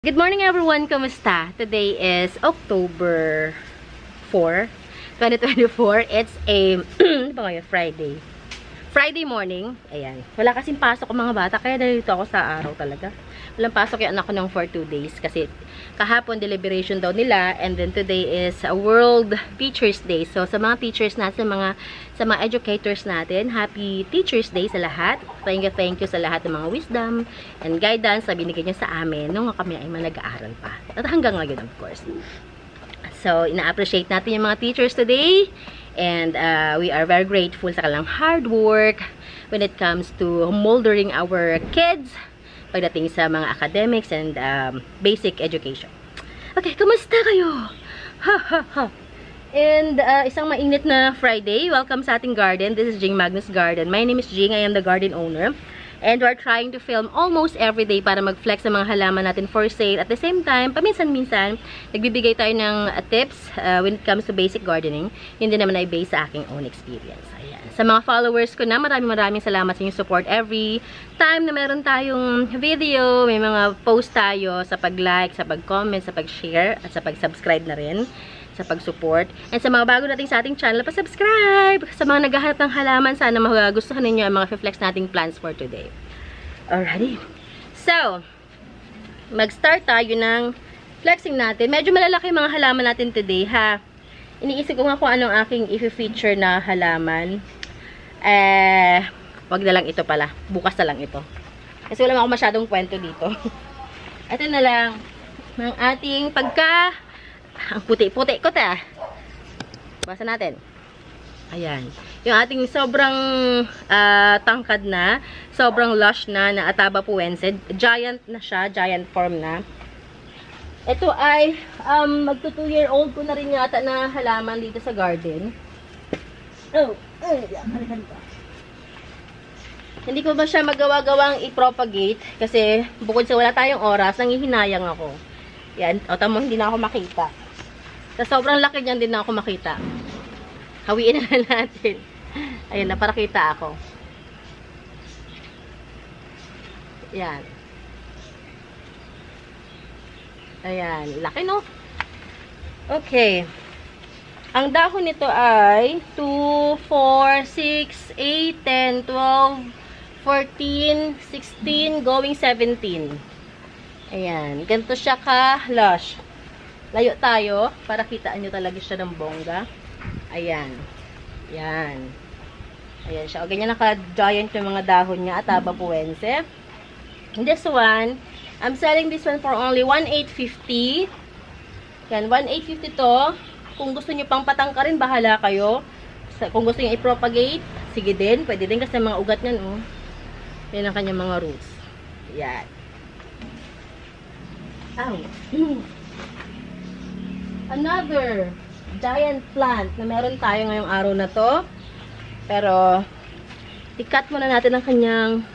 Good morning everyone! Kamusta? Today is October 4, 2024. It's a Friday. Friday morning. Ayan. Wala kasing pasok ang mga bata kaya dito ako sa araw talaga. Walang pasok yung anak ko ng for 2 days kasi kahapon deliberation daw nila and then today is a World Teachers Day. So sa mga teachers natin, sa mga educators natin, happy Teachers Day sa lahat. Thank you sa lahat ng mga wisdom and guidance na binigay niyo sa amin nung kami ay nag-aaral pa. At hanggang ngayon, of course. So, ina-appreciate natin yung mga teachers today. And we are very grateful sa kanilang hard work when it comes to moldering our kids pagdating sa mga academics and basic education. Okay, kumusta kayo? And isang mainit na Friday. Welcome sa ating garden. This is Jing Magnus Garden. My name is Jing. I am the garden owner. And we're trying to film almost every day para mag-flex sa mga halaman natin for sale. At the same time, paminsan-minsan, nagbibigay tayo ng tips when it comes to basic gardening. Hindi naman ay based sa aking own experience. Ayan. Sa mga followers ko na, maraming salamat sa inyong support every time na meron tayong video. May mga post tayo sa pag-like, sa pag-comment, sa pag-share, at sa pag-subscribe na rin. Sa pag-support. And sa mga bago natin sa ating channel, pa-subscribe! Sa mga naghahanap ng halaman, sana magugustuhan ninyo ang mga flex nating plans for today. Alrighty. So, mag-start tayo ng flexing natin. Medyo malalaki yung mga halaman natin today, ha? Iniisip ko nga kung anong aking i-feature na halaman. Wag na lang ito pala. Bukas na lang ito. Kasi wala ako masyadong kwento dito. Ito na lang. Ang ating ang puti-puti ko ta. Basa natin. Ayan. Yung ating sobrang tangkad na, sobrang lush na Ataba puense. Giant na siya, giant form na. Ito ay magto 2-year-old ko na rin yata na halaman dito sa garden. Hindi ko ba siya magawa-gawang i-propagate kasi bukod sa wala tayong oras, nangihinayang ako. Yan, o tamo, hindi na ako makita. Sa sobrang laki niyan, din na ako makita. Hawiin na natin. Ayan, naparakita ako. Yan. Ayan, laki no? Okay. Ang dahon nito ay 2, 4, 6, 8, 10, 12, 14, 16, going 17. Ayan, ganito siya ka-lush. Layo tayo para kitaan nyo talaga siya ng bongga. Ayan. Ayan. Ayan siya. O, ganyan naka-giant yung mga dahon niya. Ataba puense. This one, I'm selling this one for only 1,850. Yan, 1,850 to. Kung gusto nyo pang patangkarin, bahala kayo. Kung gusto nyo i-propagate, sige din. Pwede din kasi mga ugat niyan, oh. Yan ang kanyang mga roots. Yan. Another giant plant na meron tayo ngayong araw na to. Pero, i-cut muna natin ang kanyang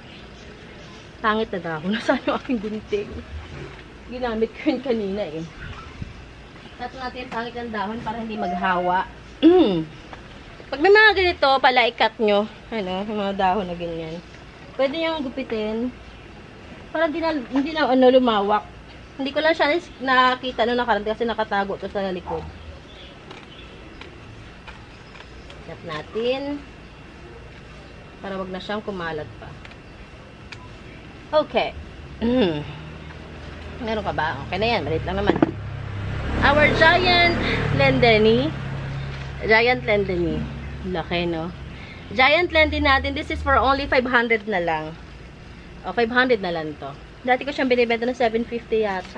pangit na dahon. Nasaan yung aking gunting? Ginamit ko yun kanina eh. Cut natin yung pangit ng dahon para hindi maghawa. Pag may mga ganito, pala i-cut nyo. Ano, yung mga dahon na ganyan. Pwede nyo gupitin. Para hindi na lumawak. Hindi ko lang siya nakita nung nakaraan kasi nakatago to sa likod. Cut natin. Para wag na siyang kumalat pa. Okay. Meron ka ba? Okay na yan. Maliit lang naman. Our giant lendeni. Giant lendeni. Laki, no? Giant lendeni natin. This is for only 500 na lang. O, 500 na lang to. Dati ko siyang binibenta ng 750 yata.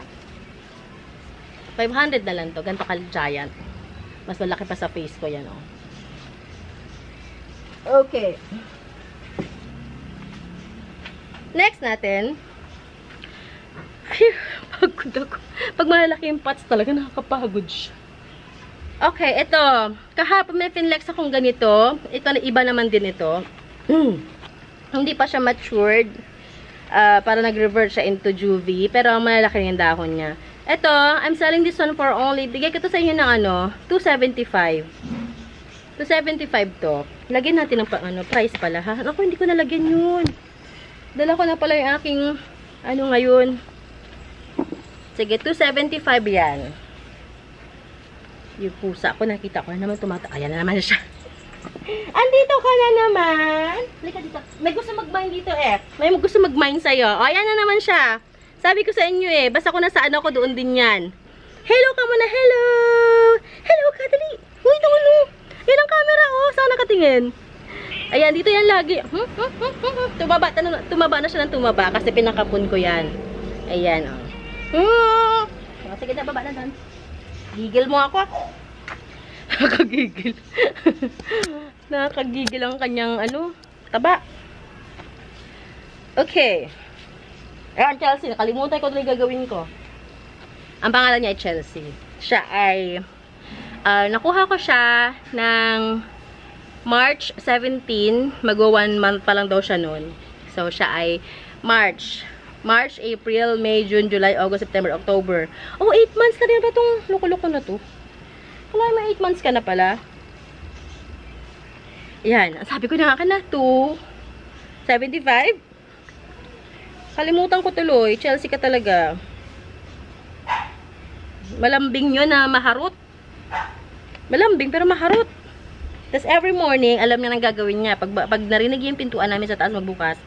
500 na lang to. Ganito ka-giant. Mas malaki pa sa face ko yan, oh. Okay. Next natin. Pagod ako. Pag malalaki yung pots talaga, nakakapagod siya. Okay, ito. Kahapon may finlex akong ganito. Ito, iba naman din ito. Hindi pa siya matured. Para nag-revert siya into juvie. Pero malalaki yung dahon niya. Ito, I'm selling this one for only, bigay ko to sa inyo ng $275. $275 to. Lagyan natin ng price pala ha. Ako, hindi ko nalagyan yun. Dala ko na pala yung aking, ngayon, Sige, 275 yan. Yung pusa ko, nakita ko na naman ayan na naman siya. Andito ka na naman. Halika dito. May gusto mag-mine dito eh. May gusto mag-mine sa'yo. O, ayan na naman siya. Sabi ko sa inyo eh, basta kung nasaan ako, doon din yan. Hello ka muna, hello! Hello ka, dali! Uy, tulo! Yan ang camera, oh! Saan nakatingin? Ayan, dito yan lagi. Tumaba na siya ng tumaba kasi pinakapon ko yan. Ayan, oh. Sige na, baba na doon. Gigil mo ako. Nakakagigil. Nakakagigil ang kanyang, taba. Okay. Ayan, Chelsea. Nakalimutan ko ito yung gagawin ko. Ang pangalan niya ay Chelsea. Siya ay, nakuha ko siya ng March 17. Mag-1 month pa lang daw siya noon. So, siya ay March, April, May, June, July, August, September, October. Oh, 8 months na rin ba itong loko-loko na to? Wala, may 8 months ka na pala. Yan. Sabi ko na nga ka na, 275. Kalimutan ko tuloy. Chelsea ka talaga. Malambing yun na maharot. Malambing pero maharot. Tapos every morning, alam niya nang gagawin niya. Pag narinig yung pintuan namin sa taas magbukas,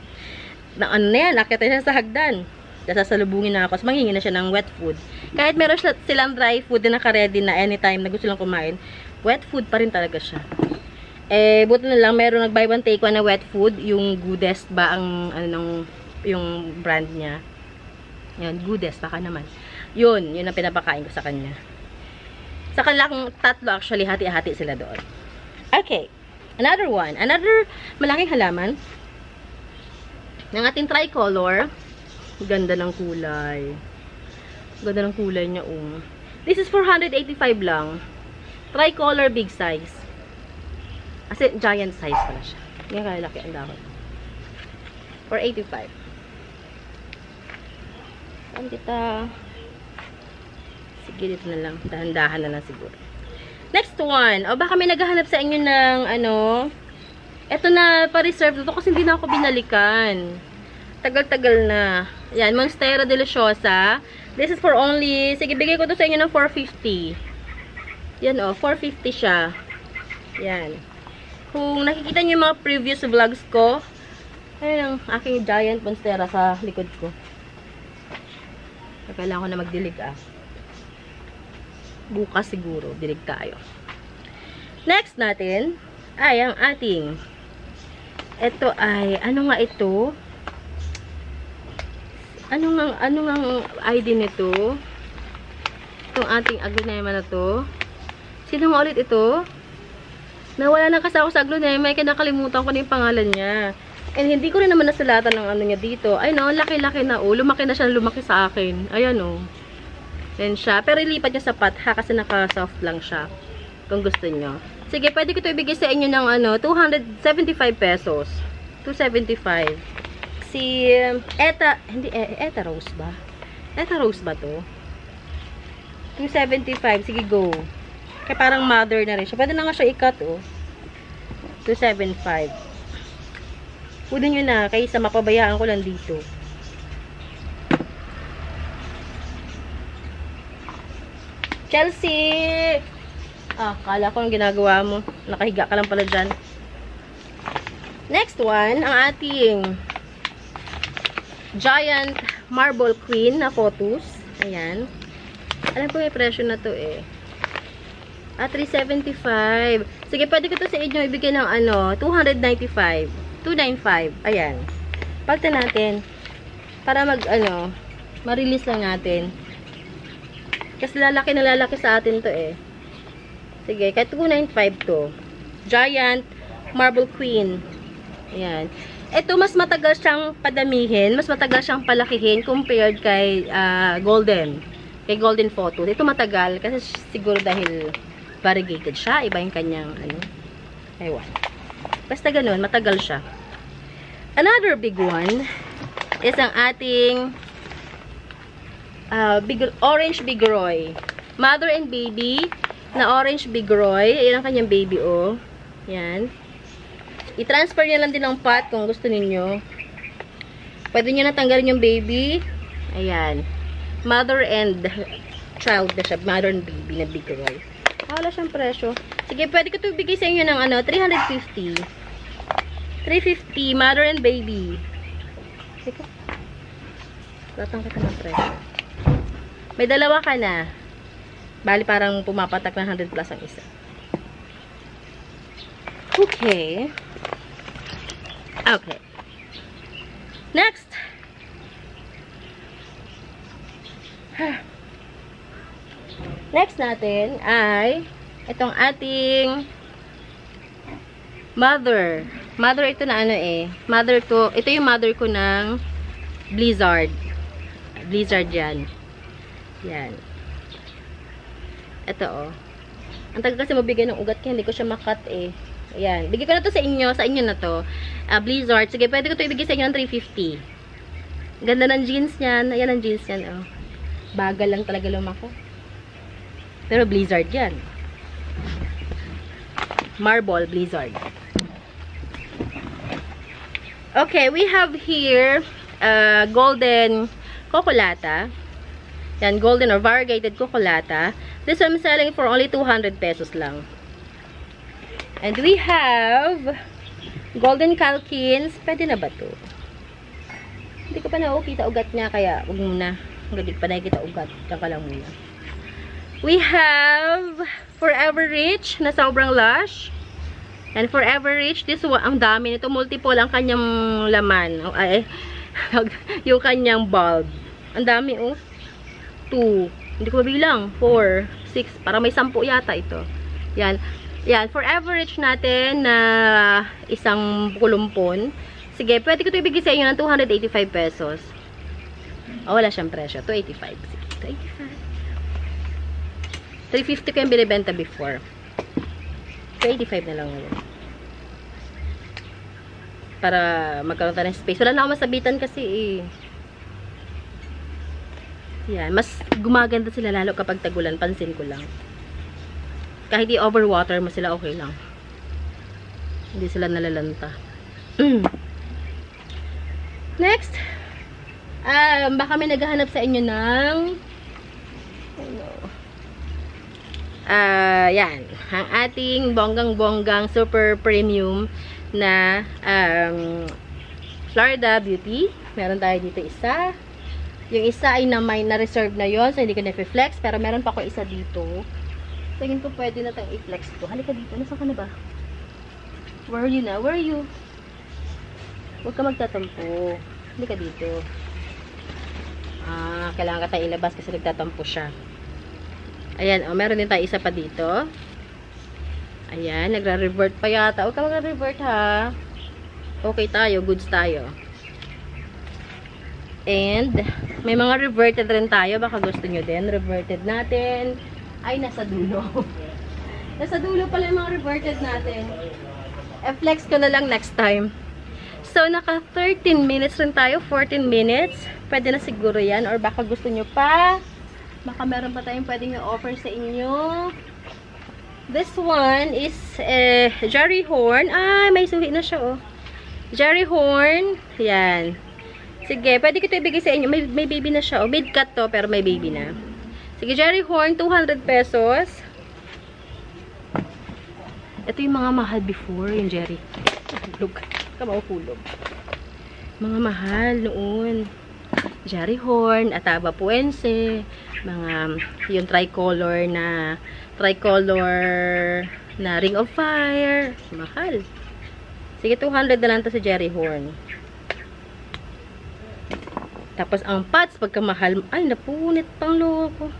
na nakita siya sa hagdan. Tapos sasalubungin na ako. Tapos manghingi na siya ng wet food. Kahit meron silang dry food na naka-ready na anytime na gusto lang kumain, wet food pa rin talaga siya. Eh, buti na lang, meron nag-buy one take one na wet food. Yung Goodest ba ang, yung brand niya. Yan, Goodest, baka naman. Yun ang pinapakain ko sa kanya. Sa kanilang tatlo, actually, hati-hati sila doon. Okay. Another one. Another malaking halaman. Ng ating tricolor. Ganda ng kulay. Ganda ng kulay niya, This is 485 lang. Tricolor big size. Kasi giant size pala siya. Yan kaya laki ang dahon. 485. Saan kita? Sige, dito na lang. Dahan-dahan na lang siguro. Next one. O baka may naghahanap sa inyo ng eto na pa-reserve ito kasi hindi na ako binalikan. Tagal-tagal na. Yan, Monstera Deliciosa. This is for only, sige, bigay ko to sa inyo ng 450. Yan 450 siya. Yan. Kung nakikita niyo yung mga previous vlogs ko, ayun ang aking giant Monstera sa likod ko. Kailangan ko na magdilig bukas siguro, dilig tayo. Next natin ay ang ating ito ay, ano nga ito? Ano nga ID nito? Itong ating aglonema na to. Sino nga ulit ito? Nawala na kasi ako sa aglonema, kinakalimutan ko na yung pangalan niya. And hindi ko rin naman nasulatan ng niya dito. Ay no, laki-laki na lumaki na siya, lumaki sa akin. Ayan Yan siya. Pero ilipat niya sa patha kasi naka-soft lang siya. Kung gusto niyo. Sige, pwede ko ito ibigay sa inyo ng 275 pesos. 275. Si Eta Rose ba? Eta Rose ba to? 275. Sige, go. Kaya parang mother na rin siya. Pwede na nga siya ikat, 275. Pwede nyo na, kaysa mapabayaan ko lang dito. Chelsea! Kala ko ang ginagawa mo. Nakahiga ka lang pala dyan. Next one, ang ating Giant Marble Queen na photos. Ayan. Alam ko may presyo na to 375. Sige, pwede ko to sa inyo ibigay ng 295. 295. Ayan. Pagta natin. Para ma-release lang natin. Kasi lalaki na lalaki sa atin to Sige, kahit 295 to. Giant Marble Queen. Ayan. Ito, mas matagal siyang padamihin. Mas matagal siyang palakihin compared kay Golden. Kay Golden Photo. Ito matagal. Kasi siguro dahil variegated siya. Iba yung kanyang ewan. Basta ganun, matagal siya. Another big one is ang ating orange bigroy. Mother and baby na orange bigroy. Ayan ang kanyang baby, Yan. I-transfer niya lang din ng pot kung gusto ninyo. Pwede nyo natanggalin yung baby. Ayan. Mother and child na siya. Mother and baby na big roll. Wala siyang presyo. Sige, pwede ko ito bigay sa inyo ng ano, 350. 350, mother and baby. Sige. Latang kita ng presyo. May dalawa ka na. Bali, parang pumapatak ng 100 plus ang isa. Okay. Okay. Next. Next natin ay itong ating mother. Mother ito na ano eh. Mother to, ito yung mother ko ng Blizzard. Blizzard yan. Yan. Ito oh. Ang tagal kasi mabigay ng ugat kaya hindi ko siya makat eh. Ayan. Bigay ko na to sa inyo. Sa inyo na to. Blizzard. Sige, pwede ko to ibigay sa inyo ng 350. Ganda ng jeans niyan. Ayan ang jeans niyan oh. Bagal lang talaga lumako. Pero Blizzard yan. Marble Blizzard. Okay, we have here golden cocolata. Yan, golden or variegated cocolata. This I'm selling for only 200 pesos lang. And we have golden calkins. Pwede na ba to? Hindi ko pa nakikita ugat niya, kaya huwag muna. Hindi ko pa nakikita ugat. Diyan ka lang muna. We have Forever Rich na sobrang lush. And Forever Rich, this one, ang dami nito. Multiple ang kanyang laman. Ay, yung kanyang bulb. Ang dami, oh. 2. Hindi ko mabilang. 4, 6. Parang may 10 yata ito. Yan. Yan. Forever Rich natin na isang kulumpon. Sige, pwede ko ito ibigay sa inyo ng 285 pesos. Oh, wala siyang presyo. 285. Sige, 285. 350 ko yung binibenta before. 285 na lang ngayon. Para magkaroon tayo ng space. Wala na ako masabitan kasi eh. Yan. Mas gumaganda sila lalo kapag tagulan. Pansin ko lang. Kahit di overwater mo sila, okay lang. Hindi sila nalalanta. Next. Baka may naghahanap sa inyo ng yan. Ang ating bonggang-bonggang super premium na Florida Beauty. Meron tayo dito isa. Yung isa ay na-reserve na yon, so hindi ko na-flex. Pero meron pa ako isa dito. Tingin ko pwede na tayong i-flex to. Halika dito. Nasaan ka na ba? Where are you na? Where are you? Huwag ka magtatampo. Halika dito. Kailangan ka tayong ilabas kasi nagtatampo siya. Ayan, oh, meron din tayo isa pa dito. Ayan, nagra-revert pa yata. Huwag ka mag-revert ha. Okay tayo, goods tayo. And, may mga reverted rin tayo. Baka gusto nyo din. Reverted natin. Ay, nasa dulo. Nasa dulo pala yung mga reverted natin. I-flex ko na lang next time. So, naka 13 minutes rin tayo. 14 minutes. Pwede na siguro yan. Or baka gusto nyo pa. Baka meron pa tayong pwedeng i-offer sa inyo. This one is Jerry Horn. May suhi na siya, oh. Jerry Horn. Yan. Sige, pwede ko ito ibigay sa inyo. May baby na siya, oh. Mid-cut to, pero may baby na. Sige, Jerry Horn, 200 pesos. Ito yung mga mahal before, yung Jerry. Hulog. Kamauhulog. Mga mahal noon. Jerry Horn, Ataba Puense, mga yung tricolor na Ring of Fire. Mahal. Sige, 200 na lang to sa Jerry Horn. Tapos ang pots, pagka mahal, ay napunit pang loko.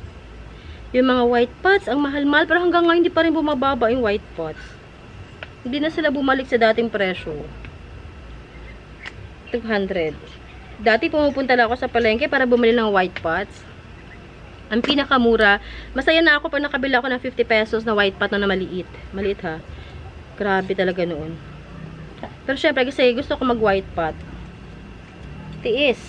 Yung mga white pots, ang mahal-mahal, pero hanggang ngayon hindi pa rin bumababa yung white pots. Hindi na sila bumalik sa dating presyo. 200. Dati pumupunta lang ako sa palengke para bumili ng white pots. Ang pinakamura, masaya na ako pag nakabila ako ng 50 pesos na white pot na maliit. Maliit ha. Grabe talaga noon. Pero syempre kasi gusto ko mag white pot. Tiis.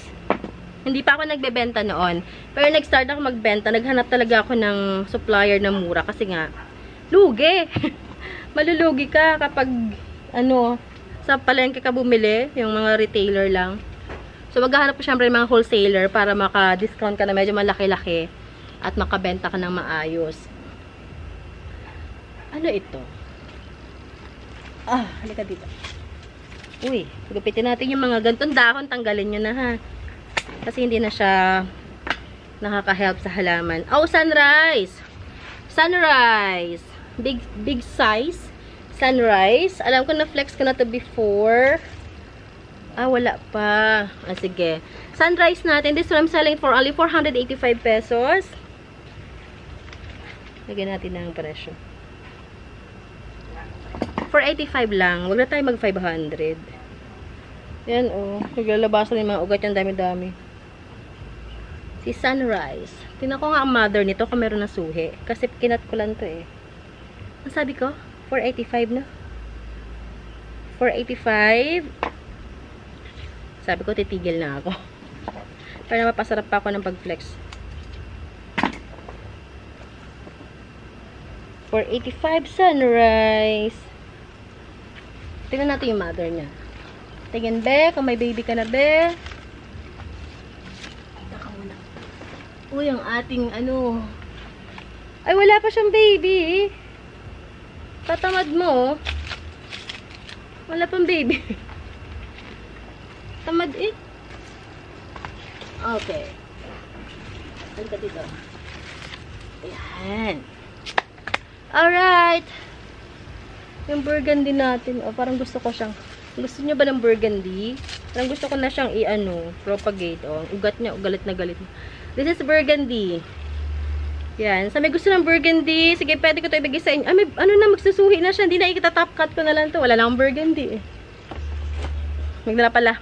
Hindi pa ako nagbebenta noon. Pero nag-start ako magbenta, naghanap talaga ako ng supplier na mura kasi nga lugi. Malulugi ka kapag ano, sa palengke ka bumili, yung mga retailer lang. So, maghahanap ko syempre ng mga wholesaler para maka-discount ka na medyo malaki-laki at makabenta ka ng maayos. Ano ito? Halika dito. Uy, gupitin natin yung mga gantong dahon. Tanggalin nyo na, ha? Kasi hindi na siya nakaka-help sa halaman. Oh, sunrise! Sunrise! Big size. Sunrise. Alam ko na-flex ko na to before. Wala pa. Sige. Sunrise natin. This one I'm selling for only 485 pesos. Lagyan natin ng presyo. 485 lang. Huwag na tayo mag 500. Yan, naglalabasan yung mga ugat yan. Dami-dami. Si Sunrise. Tingnan ko nga ang mother nito kung meron na suhi. Kasi kinat ko lang to eh. Ang sabi ko? 485 na. 485. Sabi ko, titigil na ako. Para mapasarap pa ako ng pag-flex. 485 Sunrise. Tingnan natin yung mother niya. Tingnan, be. Kung may baby ka na, be. Taka muna. Uy, ang ating, Ay, wala pa siyang baby. Tatamad mo. Wala pang baby. Tamad eh. Okay. Halika dito. Ayan. Alright. Yung burgundy natin. Parang gusto ko siyang. Gusto niyo ba ng burgundy? Parang gusto ko na siyang propagate. Ugat niya. Galit na galit. This is burgundy. Yan. Sa may gusto ng burgundy, sige, pwede ko ito ibigay sa inyo. May, magsusuhi na siya. Hindi na ikita-top cut ko na lang to. Wala lang burgundy eh. Magdala pala.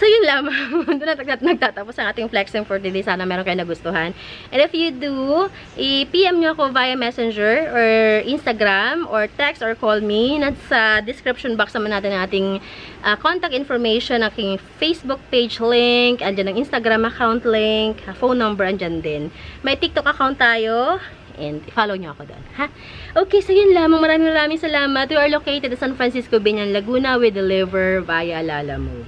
So, yun lamang. Doon na nagtatapos ang ating flexing for today. Sana meron kayo nagustuhan. And if you do, i-PM nyo ako via Messenger or Instagram or text or call me. Nasa description box naman natin ang ating contact information, aking Facebook page link, andyan ang Instagram account link, phone number, andyan din. May TikTok account tayo. And follow nyo ako doon, ha? Okay, so yun lamang. Maraming salamat. We are located in San Francisco, Binyan, Laguna. We deliver via Lalamove.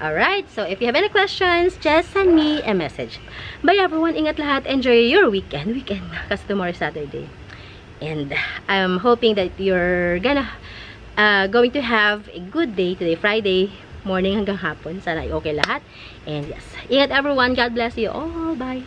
Alright, so if you have any questions, just send me a message. Bye everyone. Ingat lahat. Enjoy your weekend. Kasi tomorrow is Saturday. And I'm hoping that you're going to have a good day today, Friday morning hanggang hapon. Sana okay lahat. And yes, ingat everyone. God bless you all. Bye.